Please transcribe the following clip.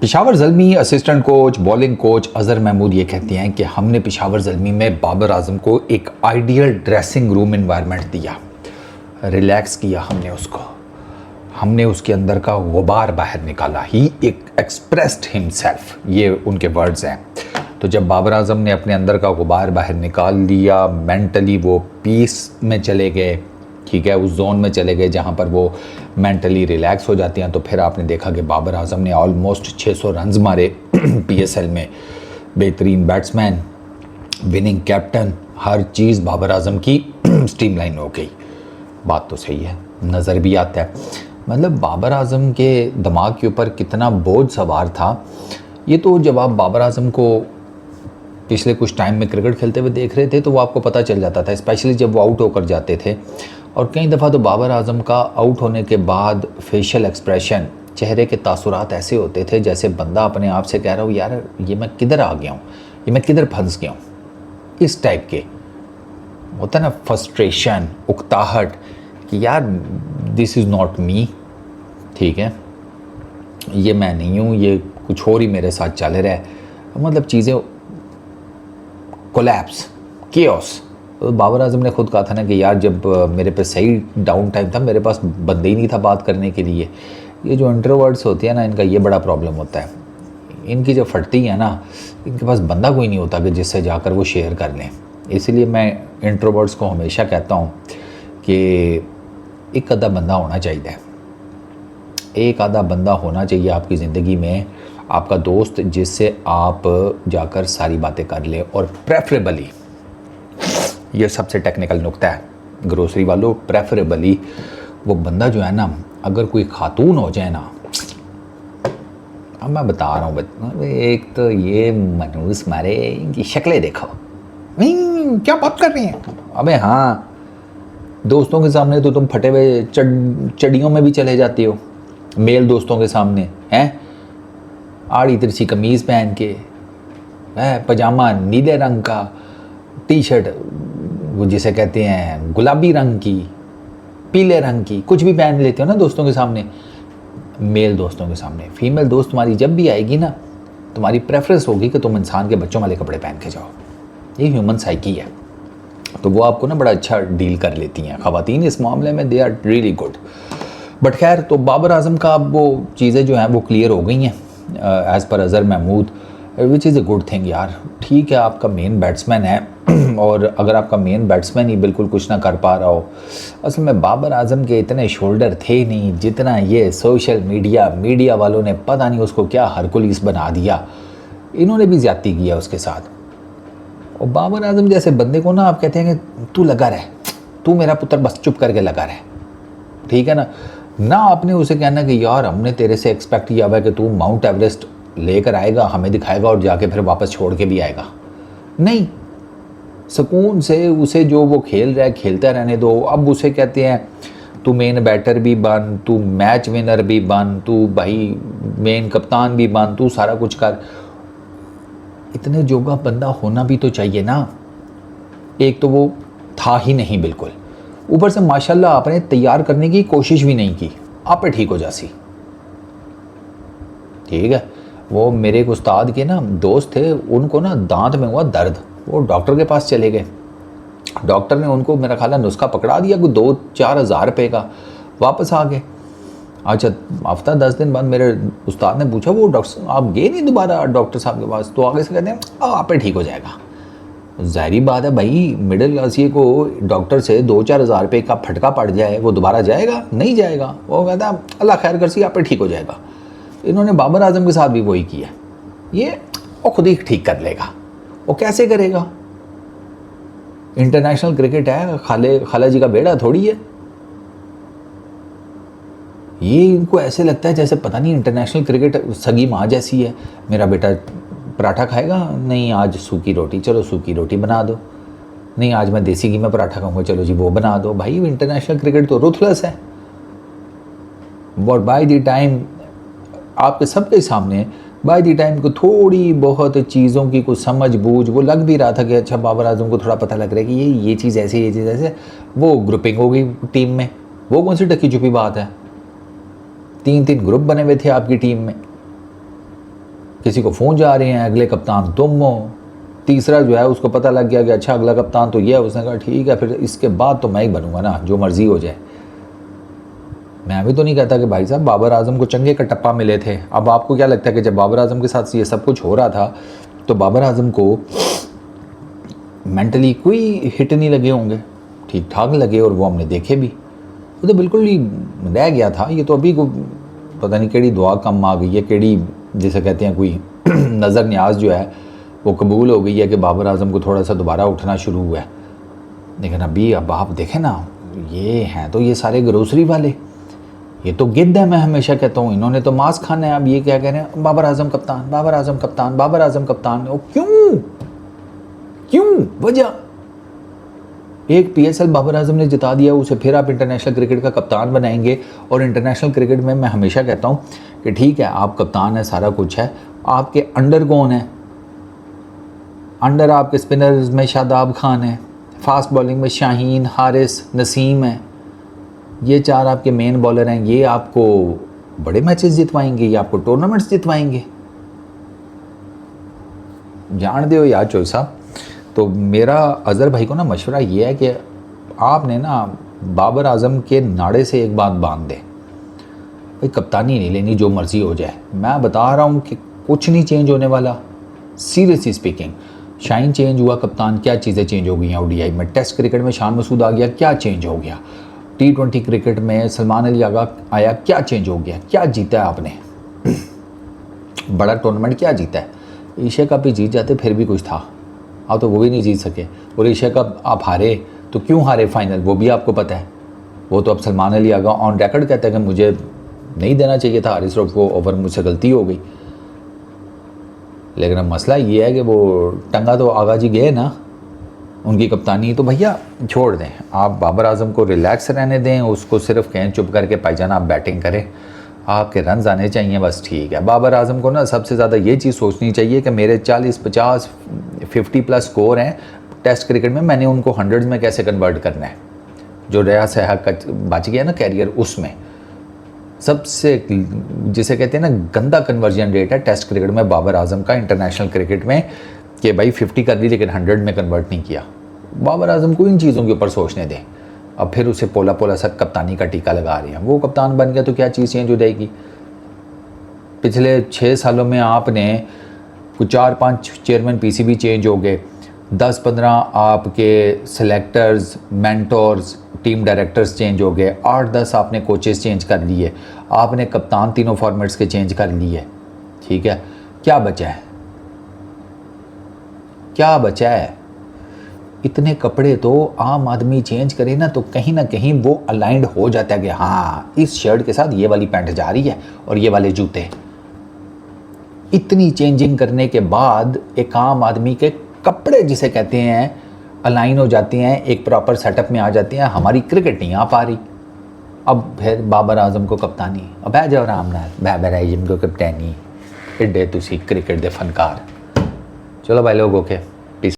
Peshawar Zalmi assistant coach bowling coach Azhar Mahmood ये कहते हैं कि हमने पेशावर ज़ल्मी में बाबर आजम को एक आइडियल ड्रेसिंग रूम इन्वायरमेंट दिया, रिलैक्स किया हमने उसके अंदर का गुबार बाहर निकाला। ही एक्सप्रेस्ड हिमसेल्फ, ये उनके वर्ड्स हैं। तो जब बाबर आजम ने अपने अंदर का गुबार बाहर निकाल लिया, मेंटली वो पीस में चले गए, ठीक है, उस जोन में चले गए जहाँ पर वो मेंटली रिलैक्स हो जाती हैं, तो फिर आपने देखा कि बाबर आजम ने ऑलमोस्ट 600 रन्स मारे पीएसएल में। बेहतरीन बैट्समैन, विनिंग कैप्टन, हर चीज़ बाबर आजम की स्ट्रीमलाइन हो गई। बात तो सही है, नज़र भी आता है। मतलब बाबर आजम के दिमाग के ऊपर कितना बोझ सवार था, ये तो जब आप बाबर आजम को पिछले कुछ टाइम में क्रिकेट खेलते हुए देख रहे थे तो वो आपको पता चल जाता था, स्पेशली जब वो आउट होकर जाते थे। और कई दफ़ा तो बाबर आजम का आउट होने के बाद फेशियल एक्सप्रेशन, चेहरे के तासुरात ऐसे होते थे जैसे बंदा अपने आप से कह रहा हो, यार ये मैं किधर आ गया हूँ, ये मैं किधर फंस गया हूँ। इस टाइप के होता है ना, फ्रस्ट्रेशन, उकताहट कि यार दिस इज़ नॉट मी, ठीक है, ये मैं नहीं हूँ, ये कुछ और ही मेरे साथ चल रहा है। मतलब चीज़ें कोलैप्स, केओस। तो बाबर आजम ने खुद कहा था ना कि यार जब मेरे पे सही डाउन टाइम था, मेरे पास बंदे ही नहीं था बात करने के लिए। ये जो इंट्रोवर्ट्स होती है ना, इनका ये बड़ा प्रॉब्लम होता है। इनकी जब फटती है ना, इनके पास बंदा कोई नहीं होता कि जिससे जाकर वो शेयर कर लें। इसलिए मैं इंट्रोवर्ट्स को हमेशा कहता हूँ कि एक आधा बंदा होना चाहिए, एक आधा बंदा होना चाहिए आपकी ज़िंदगी में, आपका दोस्त, जिससे आप जाकर सारी बातें कर ले। और प्रेफरेबली, ये सबसे टेक्निकल नुक्ता है ग्रोसरी वालों, प्रेफरेबली वो बंदा जो है ना, अगर कोई खातून हो जाए ना, अब मैं बता रहा हूँ, एक तो ये मनूस मारे, इनकी शक्लें देखो, नहीं क्या बात कर रहे हैं। अबे हाँ, दोस्तों के सामने तो तुम फटे हुए चड्डियों में भी चले जाते हो, मेल दोस्तों के सामने हैं, आड़ी तिरछी कमीज़ पहन के, है पजामा नीले रंग का, टी शर्ट वो जिसे कहते हैं गुलाबी रंग की, पीले रंग की, कुछ भी पहन लेते हो ना दोस्तों के सामने, मेल दोस्तों के सामने। फीमेल दोस्त तुम्हारी जब भी आएगी ना, तुम्हारी प्रेफरेंस होगी कि तुम इंसान के बच्चों वाले कपड़े पहन के जाओ। ये ह्यूमन साइकी है, तो वो आपको ना बड़ा अच्छा डील कर लेती हैं ख़वातीन इस मामले में, they are really good. But खैर, तो बाबर आजम का अब वो चीज़ें जो हैं वो क्लियर हो गई हैं as per Azhar Mahmood, which is a good thing यार। ठीक है, आपका मेन बैट्समैन है और अगर आपका मेन बैट्समैन ही बिल्कुल कुछ ना कर पा रहा हो, असल में बाबर आजम के इतने शोल्डर थे नहीं जितना ये सोशल मीडिया वालों ने पता नहीं उसको क्या हरकुलिस बना दिया। इन्होंने भी ज़्यादती किया उसके साथ। और बाबर आजम जैसे बंदे को ना आप कहते हैं कि तू लगा रहे, तू मेरा पुत्र बस चुप करके लगा रहे, ठीक है ना आपने उसे कहना कि यार हमने तेरे से एक्सपेक्ट किया हुआ है कि तू माउंट एवरेस्ट लेकर आएगा, हमें दिखाएगा और जाके फिर वापस छोड़ के भी आएगा। नहीं, सुकून से उसे जो वो खेल रहा है खेलता रहने दो। अब उसे कहते हैं तू मेन बैटर भी बन, तू मैच विनर भी बन, तू भाई मेन कप्तान भी बन, तू सारा कुछ कर। इतने जोगा बंदा होना भी तो चाहिए ना। एक तो वो था ही नहीं बिल्कुल, ऊपर से माशाल्लाह आपने तैयार करने की कोशिश भी नहीं की, आप पे ठीक हो जासी, ठीक है। वो मेरे एक उस्ताद के ना दोस्त थे, उनको ना दांत में हुआ दर्द, वो डॉक्टर के पास चले गए। डॉक्टर ने उनको मेरा ख्याल है नुस्खा पकड़ा दिया कोई 2-4 हज़ार रुपये का, वापस आ गए। अच्छा, हफ्ता 10 दिन बाद मेरे उस्ताद ने पूछा, वो डॉक्टर आप गए नहीं दोबारा डॉक्टर साहब के पास? तो आगे से कहते हैं आप पे ठीक हो जाएगा। ज़ाहिरी बात है भाई, मिडिल क्लासी को डॉक्टर से 2-4 हज़ार रुपये का फटका पड़ जाए, वो दोबारा जाएगा? नहीं जाएगा। वो कहता है अल्लाह खैर कर सी, आप पे ठीक हो जाएगा। इन्होंने बाबर आजम के साथ भी वही किया, ये वो खुद ही ठीक कर लेगा। वो कैसे करेगा? इंटरनेशनल क्रिकेट है, खाला जी का बेड़ा थोड़ी है। ये इनको ऐसे लगता है जैसे पता नहीं इंटरनेशनल क्रिकेट सगी माँ जैसी है। मेरा बेटा पराठा खाएगा, नहीं आज सूखी रोटी, चलो सूखी रोटी बना दो। नहीं आज मैं देसी घी में पराठा खाऊंगा, चलो जी वो बना दो। भाई इंटरनेशनल क्रिकेट तो रुथलेस है। और बाय द टाइम आपके सबके सामने बाय द टाइम को थोड़ी बहुत चीज़ों की कुछ समझ बूझ वो लग भी रहा था कि अच्छा बाबर आजम को थोड़ा पता लग रहा है कि ये चीज़ ऐसे, ये चीज़ ऐसे, वो ग्रुपिंग हो गई टीम में। वो कौन सी ढकी छुपी बात है? 3-3 ग्रुप बने हुए थे आपकी टीम में, किसी को फ़ोन जा रहे हैं, अगले कप्तान तुम हो। तीसरा जो है उसको पता लग गया कि अच्छा अगला कप्तान तो ये है, उसने कहा ठीक है फिर इसके बाद तो मैं ही बनूंगा ना, जो मर्ज़ी हो जाए। मैं भी तो नहीं कहता कि भाई साहब बाबर आजम को चंगे का टप्पा मिले थे। अब आपको क्या लगता है कि जब बाबर आजम के साथ ये सब कुछ हो रहा था तो बाबर आजम को मेंटली कोई हिट नहीं लगे होंगे? ठीक ठाक लगे, और वो हमने देखे भी। वो तो बिल्कुल ही रह गया था। ये तो अभी को पता नहीं केड़ी दुआ कम आ गई है, केड़ी जिसे कहते हैं कोई नज़र न्याज जो है वो कबूल हो गई है कि बाबर आजम को थोड़ा सा दोबारा उठना शुरू हुआ है। लेकिन अभी अब आप देखें ना, ये हैं तो ये सारे ग्रोसरी वाले, ये तो गिद्ध है। मैं हमेशा कहता हूँ इन्होंने तो मांस खाना है। अब ये क्या कह रहे हैं, बाबर आजम कप्तान, बाबर आजम कप्तान, बाबर आजम कप्तान। ओ क्यों क्यों? वजह एक PSL बाबर आजम ने जिता दिया, उसे फिर आप इंटरनेशनल क्रिकेट का कप्तान बनाएंगे। और इंटरनेशनल क्रिकेट में मैं हमेशा कहता हूँ कि ठीक है आप कप्तान है, सारा कुछ है, आपके अंडर कौन है? अंडर आपके स्पिनर्स में शादाब खान है, फास्ट बॉलिंग में शाहीन, हारिस, नसीम है। ये चार आपके मेन बॉलर हैं। ये आपको बड़े मैचेस जितवाएंगे, ये आपको टूर्नामेंट्स जितवाएंगे। जान दो यार चोई साहब। तो मेरा अज़हर भाई को ना मशवरा ये है कि आपने ना बाबर आजम के नाड़े से एक बात बांध दे, भाई कप्तानी नहीं लेनी, जो मर्ज़ी हो जाए। मैं बता रहा हूँ कि कुछ नहीं चेंज होने वाला, सीरियसली स्पीकिंग। शाहीन चेंज हुआ कप्तान, क्या चीज़ें चेंज हो गई हैं ODI में? टेस्ट क्रिकेट में शान मसूद आ गया, क्या चेंज हो गया? T20 क्रिकेट में सलमान अली आगा आया, क्या चेंज हो गया? क्या जीता है आपने? बड़ा टूर्नामेंट क्या जीता है? एशिया कप भी जीत जाते फिर भी कुछ था। आप तो वो भी नहीं जीत सके। और एशिया कप आप हारे तो क्यों हारे फाइनल, वो भी आपको पता है। वो तो अब सलमान अली आगा ऑन रिकॉर्ड कहता है कि मुझे नहीं देना चाहिए था हारिस रऊफ को ओवर, मुझसे गलती हो गई। लेकिन अब मसला ये है कि वो टंगा तो आगा जी गए ना, उनकी कप्तानी। तो भैया छोड़ दें, आप बाबर आजम को रिलैक्स रहने दें, उसको सिर्फ कहें चुप करके भाईजान आप बैटिंग करें, आपके रन आने चाहिए, बस ठीक है। बाबर आजम को ना सबसे ज़्यादा ये चीज़ सोचनी चाहिए कि मेरे 40, 50, 50+ स्कोर हैं टेस्ट क्रिकेट में, मैंने उनको 100s में कैसे कन्वर्ट करना है। जो रया सहक का बच गया ना कैरियर, उसमें सबसे जिसे कहते हैं ना गंदा कन्वर्जन रेट है टेस्ट क्रिकेट में बाबर आजम का, इंटरनेशनल क्रिकेट में, कि भाई 50 कर ली लेकिन 100 में कन्वर्ट नहीं किया। बाबर आजम को इन चीज़ों के ऊपर सोचने दें। अब फिर उसे पोला पोला सा कप्तानी का टीका लगा रहे हैं। वो कप्तान बन गया तो क्या चीज़ चेंज हो जाएगी? पिछले 6 सालों में आपने कुछ 4-5 चेयरमैन PCB चेंज हो गए, 10-15 आपके selectors, mentors, team directors change हो गए, 8-10 आपने कोचेस चेंज कर लिए, आपने कप्तान तीनों फॉर्मेट्स के चेंज कर लिए। ठीक है, क्या बचा है? क्या बचा है? इतने कपड़े तो आम आदमी चेंज करे ना तो कहीं ना कहीं वो अलाइंड हो जाता है कि हाँ इस शर्ट के साथ ये वाली पैंट जा रही है और ये वाले जूते। इतनी चेंजिंग करने के बाद एक आम आदमी के कपड़े जिसे कहते हैं अलाइन हो जाते हैं, एक प्रॉपर सेटअप में आ जाते हैं। हमारी क्रिकेट नहीं आ पा रही। अब फिर बाबर आजम को कप्तानी, अब बह जाओ आराम नाल, बाबर आजम को कप्तानी, एडे तुसी क्रिकेट दे फनकार। चलो भाई लोग ओके।